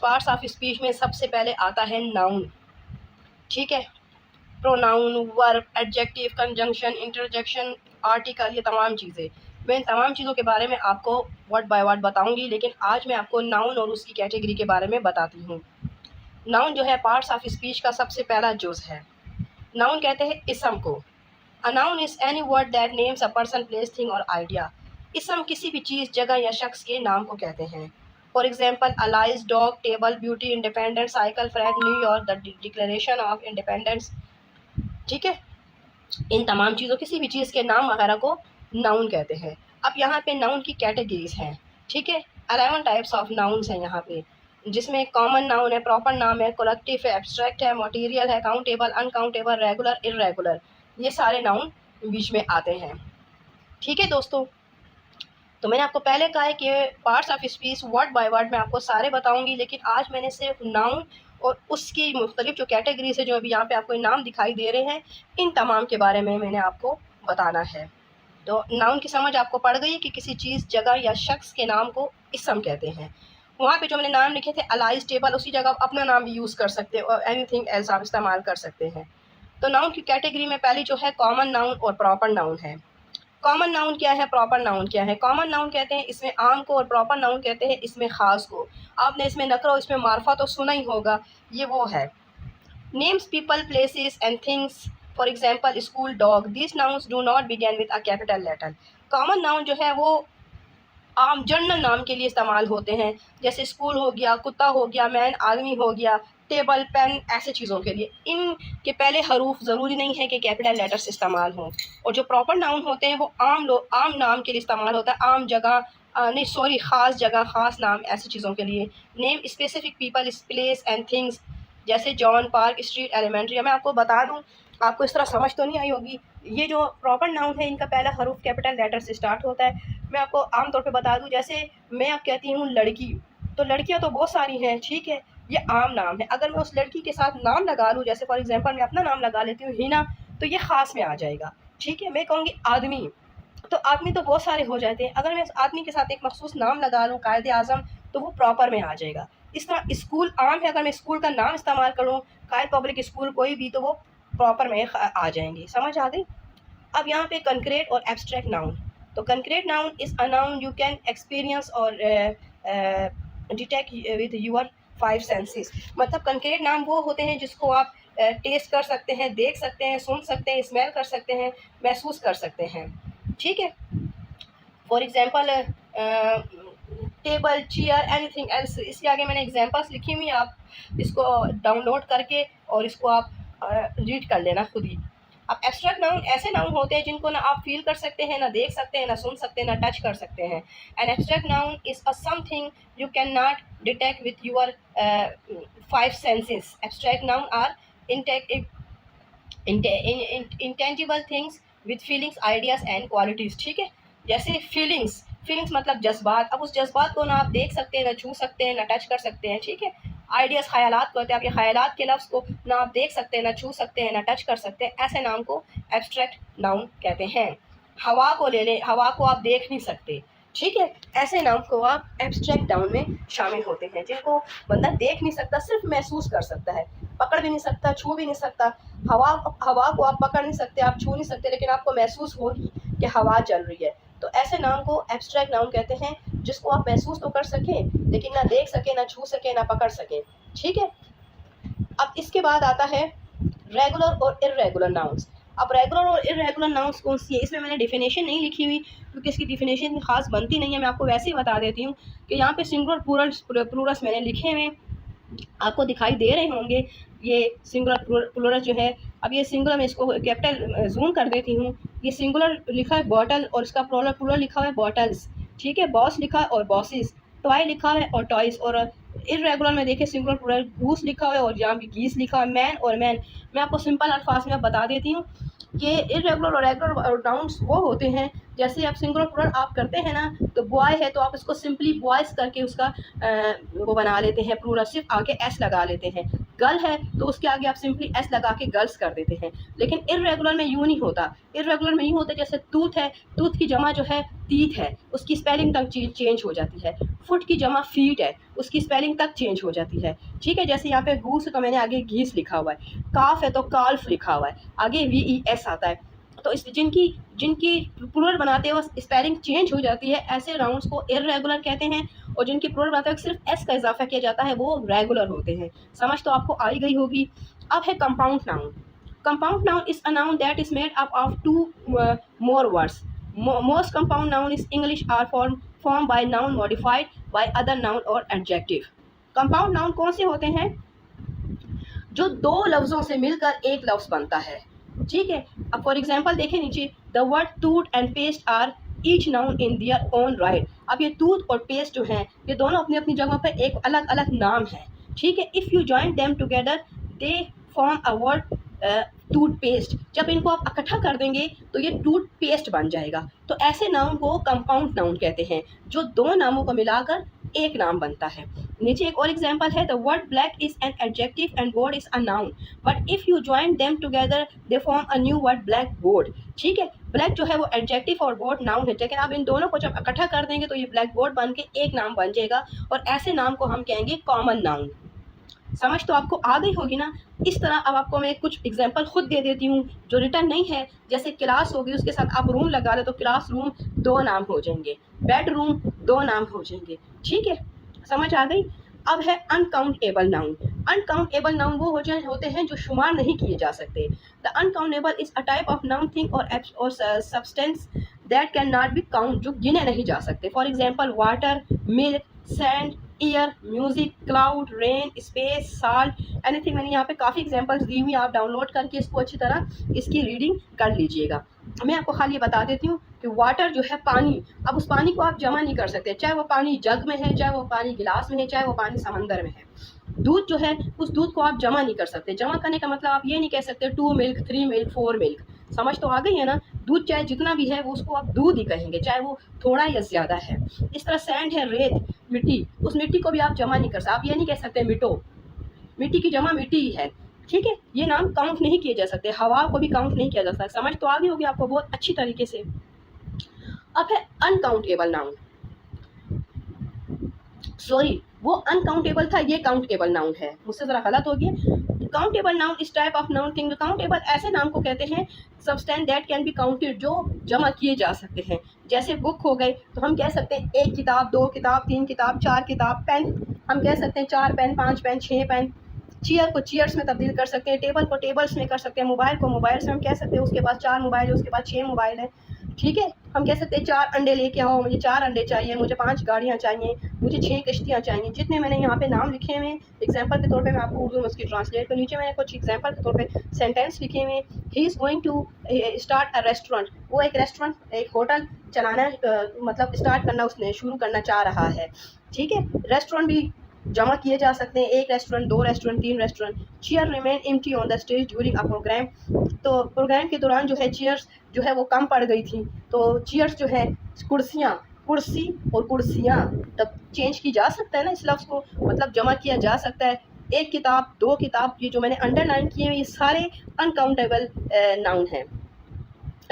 Parts of speech में सबसे पहले आता है नाउन, ठीक है। Pronoun, verb, adjective, conjunction, interjection, article, ये तमाम चीज़ें। मैं इन तमाम चीज़ों के बारे में आपको वर्ड बाय वर्ड बताऊंगी, लेकिन आज मैं आपको नाउन और उसकी कैटेगरी के बारे में बताती हूँ। नाउन जो है पार्ट्स ऑफ स्पीच का सबसे पहला जुज़ है। नाउन कहते हैं इसम को। A noun is any word that names a person, place, thing और आइडिया। इसम किसी भी चीज़, जगह या शख्स के नाम को कहते हैं। For example Alice, dog, table, beauty, independence, cycle, friend, New York, the declaration of independence, ठीक है। इन तमाम चीज़ों, किसी भी चीज़ के नाम वगैरह को नाउन कहते हैं। अब यहाँ पे नाउन की कैटेगरीज हैं, ठीक है। 11 टाइप्स ऑफ नाउन्स हैं यहाँ पे, जिसमें कॉमन नाउन है, प्रॉपर नाउन है, कलेक्टिव है, एब्स्ट्रैक्ट है, मटेरियल है, काउंटेबल, अनकाउंटेबल, रेगुलर, इर्रेगुलर, ये सारे नाउन बीच में आते हैं, ठीक है दोस्तों। तो मैंने आपको पहले कहा है कि parts of speech word by word मैं आपको सारे बताऊंगी, लेकिन आज मैंने सिर्फ नाउन और उसकी मुख्तलिफ जो कैटेगरीज है, जो अभी यहाँ पे आपको नाम दिखाई दे रहे हैं, इन तमाम के बारे में मैंने आपको बताना है। तो नाउन की समझ आपको पड़ गई कि किसी चीज़, जगह या शख्स के नाम को इसम कहते हैं। वहाँ पे जो मैंने नाम लिखे थे अलाइज, टेबल, उसी जगह आप अपना नाम भी यूज़ कर सकते हो और एनीथिंग एल्स आप इस्तेमाल कर सकते हैं। तो नाउन की कैटेगरी में पहली जो है कॉमन नाउन और प्रॉपर नाउन है। कॉमन नाउन क्या है, प्रॉपर नाउन क्या है? कॉमन नाउन कहते हैं इसमें आम को, और प्रॉपर नाउन कहते हैं इसमें ख़ास को। आपने इसमें नकरो, इसमें मार्फा तो सुना ही होगा, ये वो है। Names people, places and things, for example school, dog, this nouns do not begin with a capital letter. Common noun जो है वो आम जनरल नाम के लिए इस्तेमाल होते हैं, जैसे स्कूल हो गया, कुत्ता हो गया, मैन आदमी हो गया, टेबल, पेन, ऐसे चीज़ों के लिए। इनके पहले हरूफ ज़रूरी नहीं है कि कैपिटल लेटर्स इस्तेमाल हों। और जो प्रॉपर नाउन होते हैं वो आम नाम के लिए इस्तेमाल होता है, आम जगह, नहीं सॉरी, ख़ास जगह, ख़ास नाम, ऐसी चीज़ों के लिए। Name specific people, place and things, जैसे जॉन, पार्क, स्ट्रीट, एलिमेंट्री। मैं आपको बता दूँ, आपको इस तरह समझ तो नहीं आई होगी, ये जो प्रॉपर नाउन है इनका पहला हरूफ कैपिटल लेटर से स्टार्ट होता है। मैं आपको आम तौर पे बता दूं, जैसे मैं आप कहती हूँ लड़की, तो लड़कियाँ तो बहुत सारी हैं, ठीक है, ये आम नाम है। अगर मैं उस लड़की के साथ नाम लगा लूँ, जैसे फॉर एग्जांपल मैं अपना नाम लगा लेती हूँ हिना, तो ये ख़ास में आ जाएगा, ठीक है। मैं कहूँगी आदमी, तो आदमी तो बहुत सारे हो जाते हैं। अगर मैं उस आदमी के साथ एक मखसूस नाम लगा लूँ, कायदे आज़म, तो वो प्रॉपर में आ जाएगा। इस तरह स्कूल आम है, अगर मैं स्कूल का नाम इस्तेमाल करूँ, कायद पब्लिक स्कूल कोई भी, तो वो प्रॉपर में आ जाएंगे। समझ आ गई? अब यहाँ पे कंक्रीट और एब्स्ट्रैक्ट नाउन। तो concrete noun is a noun you can experience और डिटेक्ट विद यूर 5 सेंसेस। मतलब कंक्रीट नाम वो होते हैं जिसको आप टेस्ट कर सकते हैं, देख सकते हैं, सुन सकते हैं, स्मेल कर सकते हैं, महसूस कर सकते हैं, ठीक है। For example table, chair, anything else. इसके आगे मैंने एग्जाम्पल्स लिखी हुई, आप इसको डाउनलोड करके और इसको आप रीड कर लेना खुद ही। अब एब्स्ट्रैक्ट नाउन ऐसे नाउन होते हैं जिनको ना आप फील कर सकते हैं, ना देख सकते हैं, ना सुन सकते हैं, ना टच कर सकते हैं। An abstract noun is a something you can not detect with your 5 senses. Abstract noun are intangible things with feelings, ideas and qualities, ठीक है। जैसे फीलिंग्स मतलब जज्बात। अब उस जज्बात को ना आप देख सकते हैं, ना छू सकते हैं, ना टच कर सकते हैं, ठीक है। आइडियाज़, ख़यालात कहते हैं, आप ये ख़यालात के लफ्ज़ को ना आप देख सकते हैं, ना छू सकते हैं, ना टच कर सकते हैं, ऐसे नाम को एब्स्ट्रैक्ट नाउन कहते हैं। हवा को ले लें, हवा को आप देख नहीं सकते, ठीक है, ऐसे नाम को आप एब्स्ट्रैक्ट नाउन में शामिल होते हैं, जिनको बंदा देख नहीं सकता, सिर्फ महसूस कर सकता है, पकड़ भी नहीं सकता, छू भी नहीं सकता। हवा हवा को आप पकड़ नहीं सकते, आप छू नहीं सकते, लेकिन आपको महसूस होगी कि हवा चल रही है। तो ऐसे नाम को एब्स्ट्रैक्ट नाउन कहते हैं, जिसको आप महसूस तो कर सकें, लेकिन ना देख सकें, ना छू सकें, ना पकड़ सकें, ठीक है। अब इसके बाद आता है रेगुलर और इर्रेगुलर नाउन्स। अब रेगुलर और इर्रेगुलर नाउन्स कौन सी है, इसमें मैंने डिफिनेशन नहीं लिखी हुई, क्योंकि इसकी डिफिनेशन खास बनती नहीं है। मैं आपको वैसे ही बता देती हूँ कि यहाँ पे सिंगुलर प्लूरल्स मैंने लिखे हुए आपको दिखाई दे रहे होंगे। ये सिंगुलर प्लूरल जो है, अब ये सिंगुलर, मैं इसको कैपिटल जूम कर देती हूँ। ये सिंगुलर लिखा है बॉटल, और इसका प्लूरल लिखा हुआ है बॉटल्स, ठीक है। बॉस लिखा है और बॉसेस, टॉय लिखा है और टॉयस। और इर्रेगुलर में देखिए सिंगुलर प्लूरल गूस लिखा हुआ है और यहाँ भी गीस लिखा हुआ है, मैन और मैन। मैं आपको सिंपल अल्फाज में बता देती हूँ कि इर्रेगुलर और रेगुलर नाउन्स वो होते हैं, जैसे आप सिंगुलर प्लूरल आप करते हैं ना, तो बॉय है तो आप इसको सिंपली बॉयज़ करके उसका वो बना लेते हैं, प्लूरल सिर्फ आगे एस लगा लेते हैं। गर्ल है तो उसके आगे आप सिंपली एस लगा के गर्ल्स कर देते हैं। लेकिन इर्रेगुलर में यूँ नहीं होता। इर्रेगुलर में यूँ होता है जैसे टूथ है, टूथ की जमा जो है तीत है, उसकी स्पेलिंग तक चेंज हो जाती है। फुट की जमा फीट है, उसकी स्पेलिंग तक चेंज हो जाती है। ठीक है, जैसे यहाँ पे गूस है तो मैंने आगे घीस लिखा हुआ है, काफ है तो काल्फ लिखा हुआ है, आगे VES आता है। तो इस जिनकी जिनकी प्लूरल बनाते हैं वो स्पेलिंग चेंज हो जाती है, ऐसे राउंड्स को इर्रेगुलर कहते हैं। और जिनकी प्लूरल बनाते हैं सिर्फ एस का इजाफा किया जाता है वो रेगुलर होते हैं। समझ तो आपको आ ही गई होगी। अब है compound noun. Compound noun is a noun that is made up of two more words. Most compound noun is English are formed by noun modified by other noun or adjective. Compound noun कौन से होते हैं? जो दो लफ्जों से मिलकर एक लफ्ज बनता है। ठीक है, अब फॉर एग्जाम्पल देखें नीचे, the word tooth and paste are each noun in their own right. अब ये टूथ और पेस्ट जो हैं ये दोनों अपनी अपनी जगह पर एक अलग अलग नाम है। ठीक है, if you join them together they form a word toothpaste. जब इनको आप इकट्ठा कर देंगे तो ये टूथपेस्ट बन जाएगा। तो ऐसे नाउन को कंपाउंड नाउन कहते हैं, जो दो नामों को मिलाकर एक नाम बनता है। नीचे एक और एग्जांपल है, the word black is an adjective and board is a noun, but if you join them together they form a new word black board. ठीक है, ब्लैक जो है वो एडजेक्टिव और बोर्ड नाउन है, लेकिन आप इन दोनों को जब इकट्ठा कर देंगे तो ये ब्लैक बोर्ड बन के एक नाम बन जाएगा, और ऐसे नाम को हम कहेंगे कॉमन नाउन। समझ तो आपको आ गई होगी ना। इस तरह अब आपको मैं कुछ एग्जांपल खुद दे देती हूँ जो रिटर्न नहीं है। जैसे क्लास होगी, उसके साथ आप रूम लगा दे तो क्लास रूम दो नाम हो जाएंगे, बेडरूम दो नाम हो जाएंगे। ठीक है, समझ आ गई। अब है अनकाउंटेबल नाउन। अनकाउंटेबल नाउन वो होते हैं जो शुमार नहीं किए जा सकते। The uncountable is a type of noun thing और substance that can not be count, जो गिने नहीं जा सकते। For example water, milk, sand, air, music, cloud, rain, space, salt, anything. मैंने यहाँ पे काफ़ी एग्जांपल्स दी हुई, आप डाउनलोड करके इसको अच्छी तरह इसकी रीडिंग कर लीजिएगा। मैं आपको खाली बता देती हूँ कि वाटर जो है पानी, अब उस पानी को आप जमा नहीं कर सकते, चाहे वो पानी जग में है, चाहे वो पानी गिलास में है, चाहे वो पानी समंदर में है। दूध जो है उस दूध को आप जमा नहीं कर सकते। जमा करने का मतलब आप ये नहीं कह सकते 2 मिल्क, 3 मिल्क, 4 मिल्क। समझ तो आ गई है ना। दूध चाहे जितना भी है वो उसको आप दूध ही कहेंगे, चाहे वो थोड़ा या ज़्यादा है। इस तरह सैंड है, रेत, मिट्टी, उस मिट्टी को भी आप जमा नहीं कर सकते। आप ये नहीं कह सकते मिट्टो, मिट्टी की जमा मिट्टी ही है। ठीक है, ये नाम काउंट नहीं किए जा सकते। हवा को भी काउंट नहीं किया जा सकता। समझ तो आ गई होगी आपको बहुत अच्छी तरीके से। अब है अनकाउंटेबल नाउन। सॉरी, वो अनकाउंटेबल था, ये काउंटेबल नाउन है, मुझसे ज़रा गलत हो गया। काउंटेबल नाउन इस type of noun thing. Countable ऐसे नाम को कहते हैं substance that can be counted, जो जमा किए जा सकते हैं। जैसे बुक हो गए तो हम कह सकते हैं 1 किताब, 2 किताब, 3 किताब, 4 किताब। पेन हम कह सकते हैं 4 पेन, 5 पेन, 6 पेन। चेयर को चेयर्स में तब्दील कर सकते हैं, टेबल को टेबल्स में कर सकते हैं, मोबाइल को मोबाइल्स में हम कह सकते हैं उसके पास 4 मोबाइल है, उसके पास 6 मोबाइल है। ठीक है, हम कह सकते हैं 4 अंडे लेके आओ, मुझे 4 अंडे चाहिए, मुझे 5 गाड़ियाँ चाहिए, मुझे 6 कश्तियाँ चाहिए। जितने मैंने यहाँ पे नाम लिखे हुए एग्जाम्पल के तौर पे मैं आपको उर्दू में उसकी ट्रांसलेट कर। नीचे मैंने कुछ एग्जाम्पल के तौर पे सेंटेंस लिखे हुए। He is going to start a restaurant, वो एक रेस्टोरेंट, एक होटल चलाना मतलब स्टार्ट करना, उसने शुरू करना चाह रहा है। ठीक है, रेस्टोरेंट भी जमा किए जा सकते हैं, 1 restaurant, 2 restaurant, 3 restaurant. Chair remain empty on the stage during a program, तो प्रोग्राम के दौरान जो है चेयर्स जो है वो कम पड़ गई थी, तो चेयर्स जो है कुर्सियाँ, कुर्सी और कुर्सियाँ तब चेंज की जा सकता है ना, इस लफ्ज़ को मतलब जमा किया जा सकता है। 1 किताब, 2 किताब, ये जो मैंने अंडरलाइन किए हुए ये सारे अनकाउंटेबल नाउन हैं,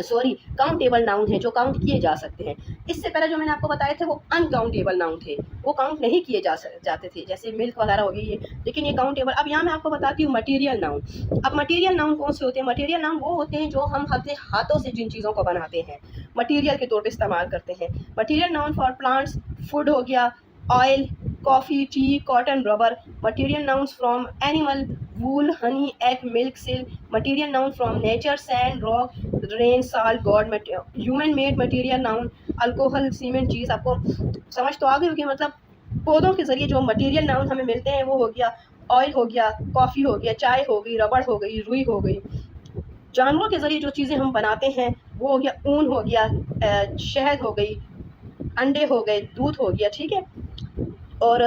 सॉरी काउंटेबल नाउन है, जो काउंट किए जा सकते हैं। इससे पहले जो मैंने आपको बताए थे वो अनकाउंटेबल नाउन थे, वो काउंट नहीं किए जाते थे, जैसे मिल्क वगैरह हो गई ये, लेकिन ये काउंटेबल। अब यहाँ मैं आपको बताती हूँ मटेरियल नाउन। अब मटेरियल नाउन कौन से होते हैं? मटेरियल नाउन वो होते हैं जो हम अपने हाथों से जिन चीज़ों को बनाते हैं, मटेरियल के तौर पर इस्तेमाल करते हैं। Material noun for plants, food हो गया, oil, coffee, tea, cotton, rubber. Material nouns from animal, wool, honey, egg, milk, silk. Material noun from nature, sand, rock, rain, salt, gold. Human made material noun, alcohol, cement, cheese. आपको समझ तो आ गई होगी, मतलब पौधों के ज़रिए जो मटेरियल नाउन हमें मिलते हैं वो हो गया ऑयल, हो गया कॉफ़ी, हो गया चाय, हो गई रबड़, हो गई रुई, हो गई। जानवरों के ज़रिए जो चीज़ें हम बनाते हैं वो हो गया ऊन, हो गया शहद, हो गई अंडे, हो गए दूध, हो गया। ठीक है, और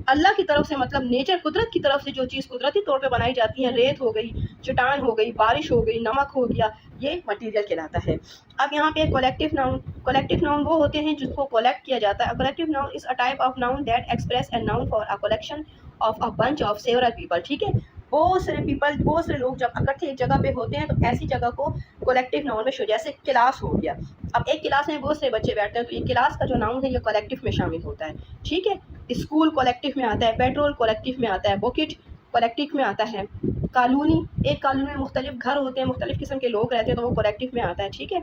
अल्लाह की तरफ से मतलब नेचर, कुदरत की तरफ से जो चीज़ कुदरती तौर पे बनाई जाती है, रेत हो गई, चट्टान हो गई, बारिश हो गई, नमक हो गया, ये मटेरियल कहलाता है। अब यहाँ पे कलेक्टिव नाउन। कलेक्टिव नाउन वो होते हैं जिसको कलेक्ट किया जाता है। Collective noun is a type of noun that express a noun for a collection of a bunch of several people. ठीक है, बहुत सारे पीपल, बहुत सारे लोग जब इकट्ठे एक जगह पे होते हैं तो ऐसी जगह को कलेक्टिव नाउन में जैसे क्लास हो गया। अब एक क्लास में बहुत से बच्चे बैठते हैं तो ये क्लास का जो नाउन है ये कलेक्टिव में शामिल होता है। ठीक है, स्कूल कलेक्टिव में आता है, पेट्रोल कलेक्टिव में आता है, बुकेट कलेक्टिव में आता है, कॉलोनी, एक कॉलोनी में मुख्तलिफ घर होते हैं, मुख्तलिफ किस्म के लोग रहते हैं तो वो कलेक्टिव में आता है। ठीक है,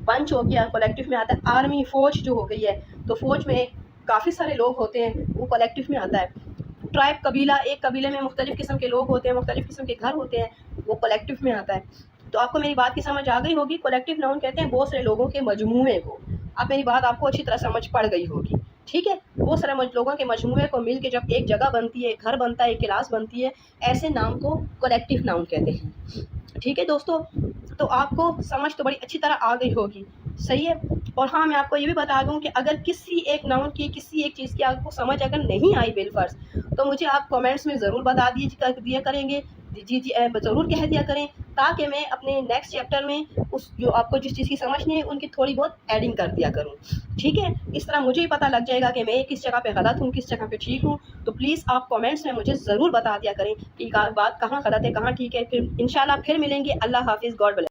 पंच हो गया कलेक्टिव में आता है, आर्मी फौज जो हो गई है तो फौज में काफ़ी सारे लोग होते हैं वो कलेक्टिव में आता है। ट्राइब कबीला, एक कबीले में मुख्तलिफ किस्म के लोग होते हैं, मुख्तलिफ किस्म के घर होते हैं, वो कलेक्टिव में आता है। तो आपको मेरी बात की समझ आ गई होगी। कलेक्टिव नाउन कहते हैं बहुत सारे लोगों के मजमूए को। अब मेरी बात आपको अच्छी तरह समझ पड़ गई होगी। ठीक है, बहुत सारे लोगों के मजमूए को मिल के जब एक जगह बनती है, घर बनता है, एक क्लास बनती है, ऐसे नाम को कलेक्टिव नाउन कहते हैं। ठीक है दोस्तों, तो आपको समझ तो बड़ी अच्छी तरह आ गई होगी, सही है। और हाँ, मैं आपको ये भी बता दूं कि अगर किसी एक नाउन की, किसी एक चीज़ की आपको समझ अगर नहीं आई बिलफर्ज, तो मुझे आप कमेंट्स में ज़रूर बता दिया करेंगे, जी जी ज़रूर कह दिया करें, ताकि मैं अपने नेक्स्ट चैप्टर में उस जो आपको जिस चीज़ की समझ नहीं है उनकी थोड़ी बहुत एडिंग कर दिया करूँ। ठीक है, इस तरह मुझे ही पता लग जाएगा कि मैं किस जगह पे गलत हूँ, किस जगह पे ठीक हूँ। तो प्लीज़ आप कमेंट्स में मुझे ज़रूर बता दिया करें कि बात कहाँ गलत है, कहाँ ठीक है। फिर इंशाल्लाह फिर मिलेंगे। अल्लाह हाफिज़, गॉड ब्लेस।